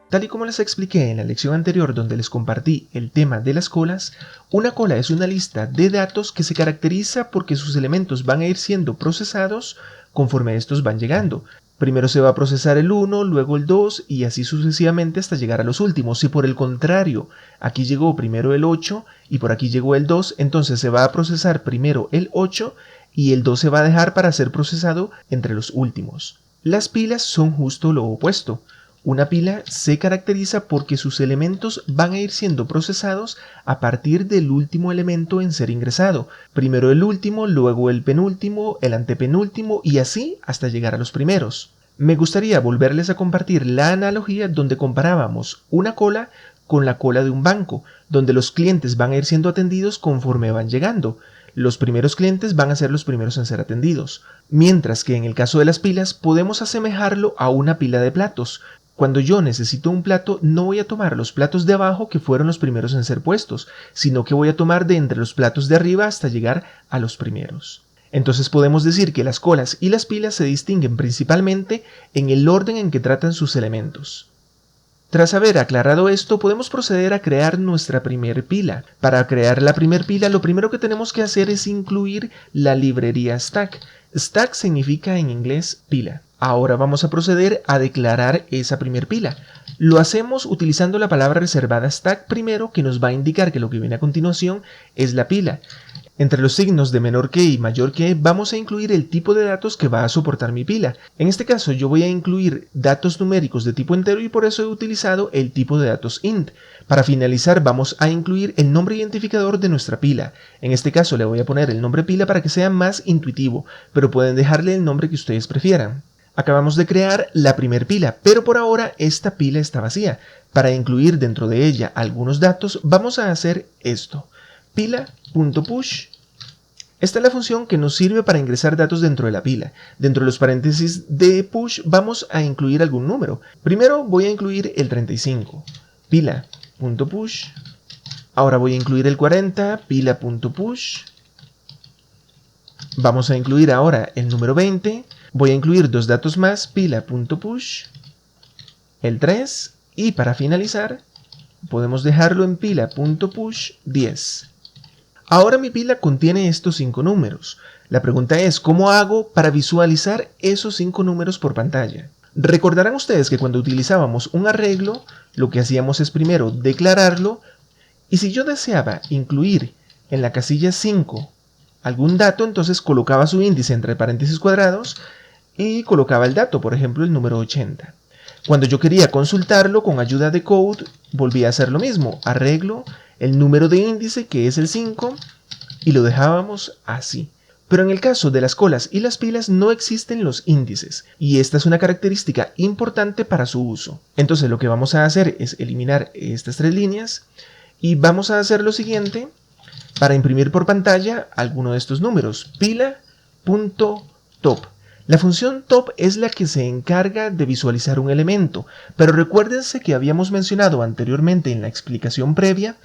Tal y como les expliqué en la lección anterior donde les compartí el tema de las colas, una cola es una lista de datos que se caracteriza porque sus elementos van a ir siendo procesados conforme estos van llegando. Primero se va a procesar el 1, luego el 2 y así sucesivamente hasta llegar a los últimos. Si por el contrario aquí llegó primero el 8 y por aquí llegó el 2, entonces se va a procesar primero el 8 y el 2 se va a dejar para ser procesado entre los últimos. Las pilas son justo lo opuesto. Una pila se caracteriza porque sus elementos van a ir siendo procesados a partir del último elemento en ser ingresado. Primero el último, luego el penúltimo, el antepenúltimo y así hasta llegar a los primeros. Me gustaría volverles a compartir la analogía donde comparábamos una cola con la cola de un banco, donde los clientes van a ir siendo atendidos conforme van llegando. Los primeros clientes van a ser los primeros en ser atendidos. Mientras que en el caso de las pilas podemos asemejarlo a una pila de platos. Cuando yo necesito un plato, no voy a tomar los platos de abajo que fueron los primeros en ser puestos, sino que voy a tomar de entre los platos de arriba hasta llegar a los primeros. Entonces podemos decir que las colas y las pilas se distinguen principalmente en el orden en que tratan sus elementos. Tras haber aclarado esto, podemos proceder a crear nuestra primer pila. Para crear la primer pila, lo primero que tenemos que hacer es incluir la librería stack. Stack significa en inglés pila. Ahora vamos a proceder a declarar esa primer pila. Lo hacemos utilizando la palabra reservada stack primero, que nos va a indicar que lo que viene a continuación es la pila. Entre los signos de menor que y mayor que vamos a incluir el tipo de datos que va a soportar mi pila. En este caso yo voy a incluir datos numéricos de tipo entero y por eso he utilizado el tipo de datos int. Para finalizar vamos a incluir el nombre identificador de nuestra pila. En este caso le voy a poner el nombre pila para que sea más intuitivo, pero pueden dejarle el nombre que ustedes prefieran. Acabamos de crear la primer pila, pero por ahora esta pila está vacía. Para incluir dentro de ella algunos datos vamos a hacer esto. Pila.push. Esta es la función que nos sirve para ingresar datos dentro de la pila. Dentro de los paréntesis de push vamos a incluir algún número. Primero voy a incluir el 35. Pila.push. Ahora voy a incluir el 40. Pila.push. Vamos a incluir ahora el número 20. Voy a incluir dos datos más. Pila.push. El 3. Y para finalizar podemos dejarlo en pila.push 10. Ahora mi pila contiene estos 5 números. La pregunta es, ¿cómo hago para visualizar esos 5 números por pantalla? Recordarán ustedes que cuando utilizábamos un arreglo, lo que hacíamos es primero declararlo, y si yo deseaba incluir en la casilla 5 algún dato, entonces colocaba su índice entre paréntesis cuadrados y colocaba el dato, por ejemplo el número 80. Cuando yo quería consultarlo con ayuda de code, volvía a hacer lo mismo, arreglo, el número de índice que es el 5 y lo dejábamos así. Pero en el caso de las colas y las pilas no existen los índices y esta es una característica importante para su uso. Entonces lo que vamos a hacer es eliminar estas 3 líneas y vamos a hacer lo siguiente para imprimir por pantalla alguno de estos números. Pila.top. La función top es la que se encarga de visualizar un elemento, pero recuérdense que habíamos mencionado anteriormente en la explicación previa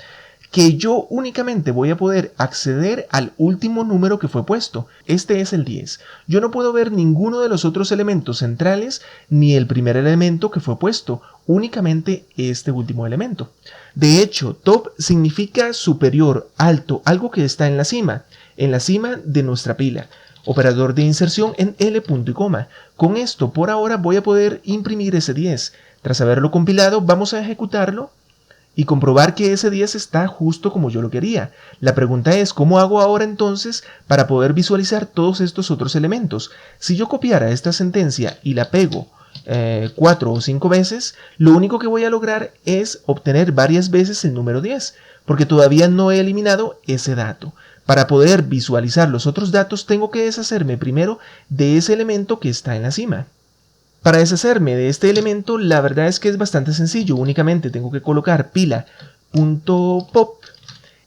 que yo únicamente voy a poder acceder al último número que fue puesto. Este es el 10. Yo no puedo ver ninguno de los otros elementos centrales ni el primer elemento que fue puesto, únicamente este último elemento. De hecho, top significa superior, alto, algo que está en la cima de nuestra pila. Operador de inserción en L punto y coma. Con esto, por ahora, voy a poder imprimir ese 10. Tras haberlo compilado, vamos a ejecutarlo y comprobar que ese 10 está justo como yo lo quería. La pregunta es, ¿cómo hago ahora entonces para poder visualizar todos estos otros elementos? Si yo copiara esta sentencia y la pego 4 o 5 veces, lo único que voy a lograr es obtener varias veces el número 10, porque todavía no he eliminado ese dato. Para poder visualizar los otros datos tengo que deshacerme primero de ese elemento que está en la cima. Para deshacerme de este elemento la verdad es que es bastante sencillo, únicamente tengo que colocar pila.pop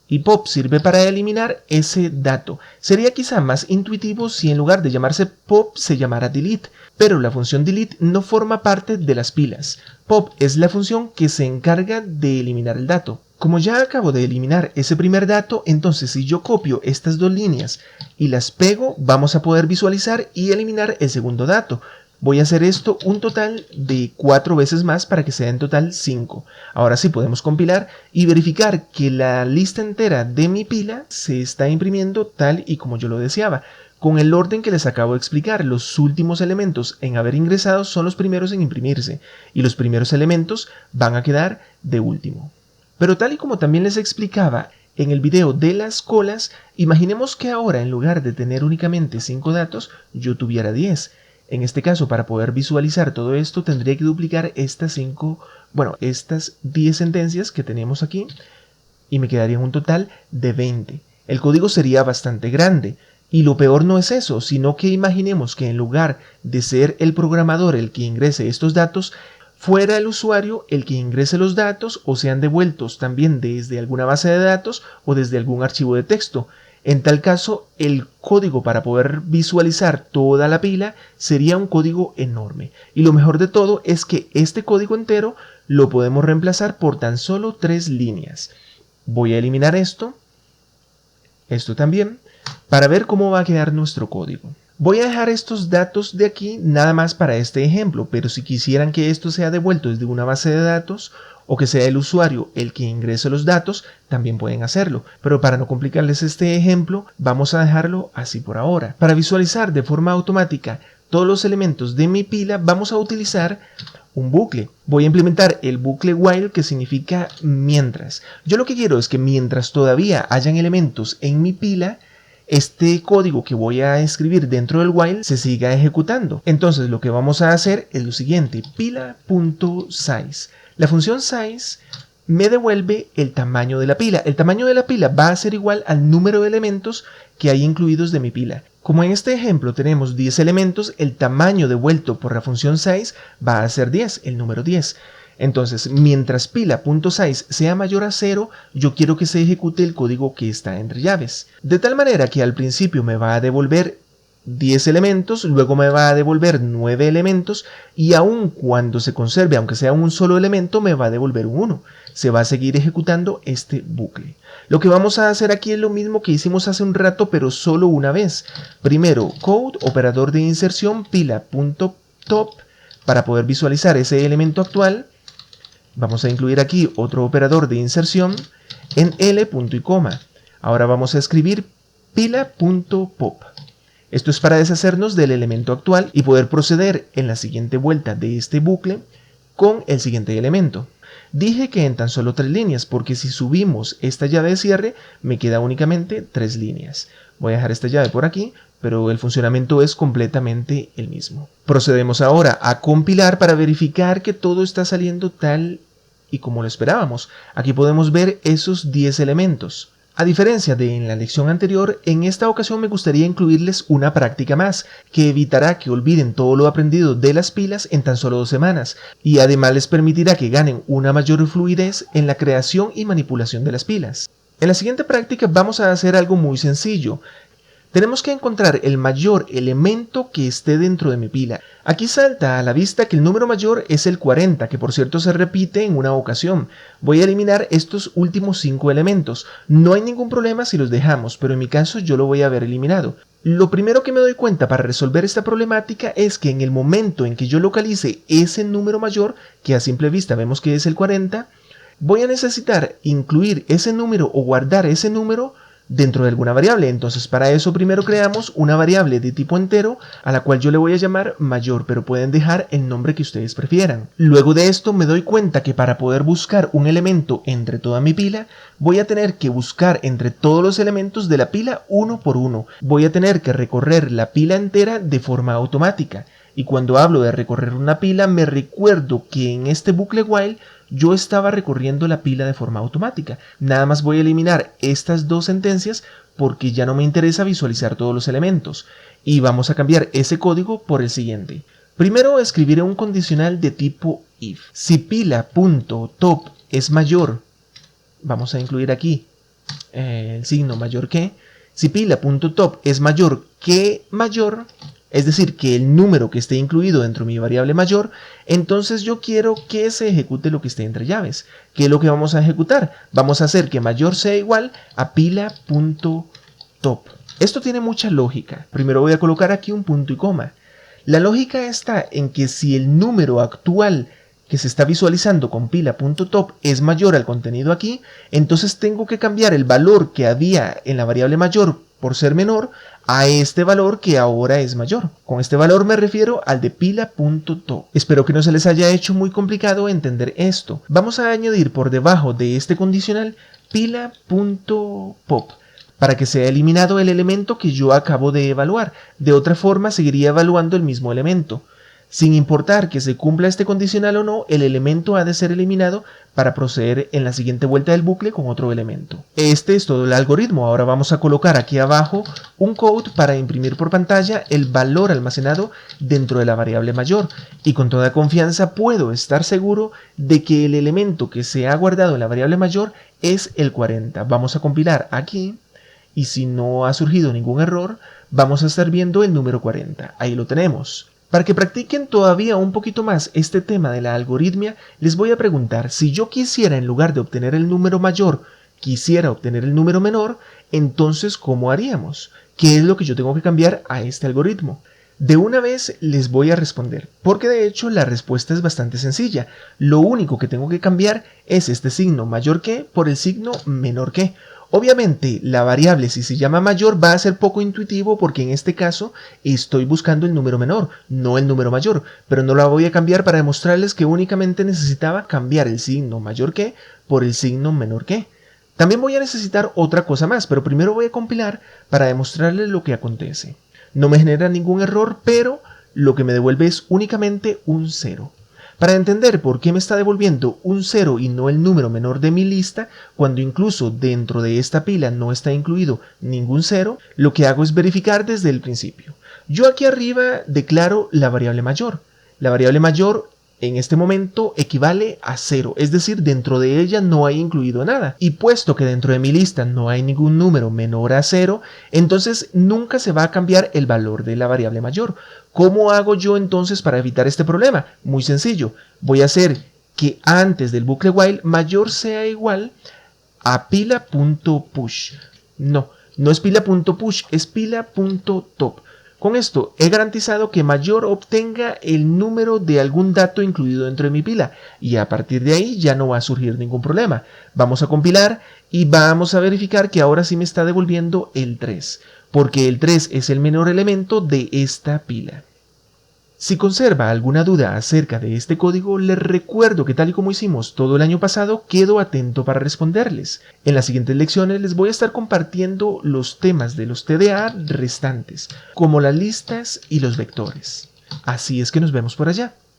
y pop sirve para eliminar ese dato. Sería quizá más intuitivo si en lugar de llamarse pop se llamara delete, pero la función delete no forma parte de las pilas. Pop es la función que se encarga de eliminar el dato. Como ya acabo de eliminar ese primer dato, entonces si yo copio estas 2 líneas y las pego, vamos a poder visualizar y eliminar el segundo dato. Voy a hacer esto un total de 4 veces más para que sea en total 5. Ahora sí podemos compilar y verificar que la lista entera de mi pila se está imprimiendo tal y como yo lo deseaba. Con el orden que les acabo de explicar, los últimos elementos en haber ingresado son los primeros en imprimirse y los primeros elementos van a quedar de último. Pero tal y como también les explicaba en el video de las colas, imaginemos que ahora en lugar de tener únicamente 5 datos, yo tuviera 10. En este caso, para poder visualizar todo esto, tendría que duplicar estas 10 sentencias que tenemos aquí y me quedaría un total de 20. El código sería bastante grande. Y lo peor no es eso, sino que imaginemos que en lugar de ser el programador el que ingrese estos datos, fuera el usuario el que ingrese los datos o sean devueltos también desde alguna base de datos o desde algún archivo de texto. En tal caso, el código para poder visualizar toda la pila sería un código enorme. Y lo mejor de todo es que este código entero lo podemos reemplazar por tan solo 3 líneas. Voy a eliminar esto también, para ver cómo va a quedar nuestro código. Voy a dejar estos datos de aquí nada más para este ejemplo, pero si quisieran que esto sea devuelto desde una base de datos o que sea el usuario el que ingrese los datos, también pueden hacerlo. Pero para no complicarles este ejemplo, vamos a dejarlo así por ahora. Para visualizar de forma automática todos los elementos de mi pila, vamos a utilizar un bucle. Voy a implementar el bucle while, que significa mientras. Yo lo que quiero es que mientras todavía hayan elementos en mi pila, este código que voy a escribir dentro del while se siga ejecutando. Entonces lo que vamos a hacer es lo siguiente: pila.size. La función size me devuelve el tamaño de la pila. El tamaño de la pila va a ser igual al número de elementos que hay incluidos de mi pila. Como en este ejemplo tenemos 10 elementos, el tamaño devuelto por la función size va a ser 10, el número 10. Entonces, mientras pila.size sea mayor a 0, yo quiero que se ejecute el código que está entre llaves. De tal manera que al principio me va a devolver 10 elementos, luego me va a devolver 9 elementos y aun cuando se conserve, aunque sea un solo elemento, me va a devolver un 1. Se va a seguir ejecutando este bucle. Lo que vamos a hacer aquí es lo mismo que hicimos hace un rato, pero solo una vez. Primero, code, operador de inserción, pila.top, para poder visualizar ese elemento actual. Vamos a incluir aquí otro operador de inserción en L, punto y coma. Ahora vamos a escribir pila.pop. Esto es para deshacernos del elemento actual y poder proceder en la siguiente vuelta de este bucle con el siguiente elemento. Dije que en tan solo 3 líneas, porque si subimos esta llave de cierre, me queda únicamente 3 líneas. Voy a dejar esta llave por aquí, pero el funcionamiento es completamente el mismo. Procedemos ahora a compilar para verificar que todo está saliendo tal y como lo esperábamos. Aquí podemos ver esos 10 elementos. A diferencia de en la lección anterior, en esta ocasión me gustaría incluirles una práctica más, que evitará que olviden todo lo aprendido de las pilas en tan solo 2 semanas, y además les permitirá que ganen una mayor fluidez en la creación y manipulación de las pilas. En la siguiente práctica vamos a hacer algo muy sencillo. Tenemos que encontrar el mayor elemento que esté dentro de mi pila. Aquí salta a la vista que el número mayor es el 40, que por cierto se repite en una ocasión. Voy a eliminar estos últimos 5 elementos. No hay ningún problema si los dejamos, pero en mi caso yo lo voy a haber eliminado. Lo primero que me doy cuenta para resolver esta problemática es que en el momento en que yo localice ese número mayor, que a simple vista vemos que es el 40, voy a necesitar incluir ese número o guardar ese número dentro de alguna variable. Entonces para eso primero creamos una variable de tipo entero a la cual yo le voy a llamar mayor, pero pueden dejar el nombre que ustedes prefieran. Luego de esto me doy cuenta que para poder buscar un elemento entre toda mi pila voy a tener que buscar entre todos los elementos de la pila uno por uno. Voy a tener que recorrer la pila entera de forma automática. Y cuando hablo de recorrer una pila, me recuerdo que en este bucle while yo estaba recorriendo la pila de forma automática. Nada más voy a eliminar estas 2 sentencias porque ya no me interesa visualizar todos los elementos. Y vamos a cambiar ese código por el siguiente. Primero escribiré un condicional de tipo if. Si pila.top es mayor, vamos a incluir aquí el signo mayor que. Si pila.top es mayor que mayor, es decir, que el número que esté incluido dentro de mi variable mayor, entonces yo quiero que se ejecute lo que esté entre llaves. ¿Qué es lo que vamos a ejecutar? Vamos a hacer que mayor sea igual a pila.top. Esto tiene mucha lógica. Primero voy a colocar aquí un punto y coma. La lógica está en que si el número actual que se está visualizando con pila.top es mayor al contenido aquí, entonces tengo que cambiar el valor que había en la variable mayor por ser menor a este valor que ahora es mayor. Con este valor me refiero al de pila.top. Espero que no se les haya hecho muy complicado entender esto. Vamos a añadir por debajo de este condicional pila.pop para que sea eliminado el elemento que yo acabo de evaluar. De otra forma seguiría evaluando el mismo elemento. Sin importar que se cumpla este condicional o no, el elemento ha de ser eliminado para proceder en la siguiente vuelta del bucle con otro elemento. Este es todo el algoritmo. Ahora vamos a colocar aquí abajo un code para imprimir por pantalla el valor almacenado dentro de la variable mayor. Y con toda confianza puedo estar seguro de que el elemento que se ha guardado en la variable mayor es el 40. Vamos a compilar aquí y si no ha surgido ningún error, vamos a estar viendo el número 40. Ahí lo tenemos. Para que practiquen todavía un poquito más este tema de la algoritmia, les voy a preguntar, si yo quisiera en lugar de obtener el número mayor, quisiera obtener el número menor, entonces ¿cómo haríamos? ¿Qué es lo que yo tengo que cambiar a este algoritmo? De una vez les voy a responder, porque de hecho la respuesta es bastante sencilla. Lo único que tengo que cambiar es este signo mayor que por el signo menor que. Obviamente la variable si se llama mayor va a ser poco intuitivo porque en este caso estoy buscando el número menor, no el número mayor, pero no la voy a cambiar para demostrarles que únicamente necesitaba cambiar el signo mayor que por el signo menor que. También voy a necesitar otra cosa más, pero primero voy a compilar para demostrarles lo que acontece. No me genera ningún error, pero lo que me devuelve es únicamente un 0. Para entender por qué me está devolviendo un 0 y no el número menor de mi lista, cuando incluso dentro de esta pila no está incluido ningún 0, lo que hago es verificar desde el principio. Yo aquí arriba declaro la variable mayor. La variable mayor en este momento equivale a 0, es decir, dentro de ella no hay incluido nada. Y puesto que dentro de mi lista no hay ningún número menor a 0, entonces nunca se va a cambiar el valor de la variable mayor. ¿Cómo hago yo entonces para evitar este problema? Muy sencillo, voy a hacer que antes del bucle while mayor sea igual a pila.push. No es pila.push, es pila.top. Con esto he garantizado que mayor obtenga el número de algún dato incluido dentro de mi pila y a partir de ahí ya no va a surgir ningún problema. Vamos a compilar y vamos a verificar que ahora sí me está devolviendo el 3, porque el 3 es el menor elemento de esta pila. Si conserva alguna duda acerca de este código, les recuerdo que tal y como hicimos todo el año pasado, quedo atento para responderles. En las siguientes lecciones les voy a estar compartiendo los temas de los TDA restantes, como las listas y los vectores. Así es que nos vemos por allá.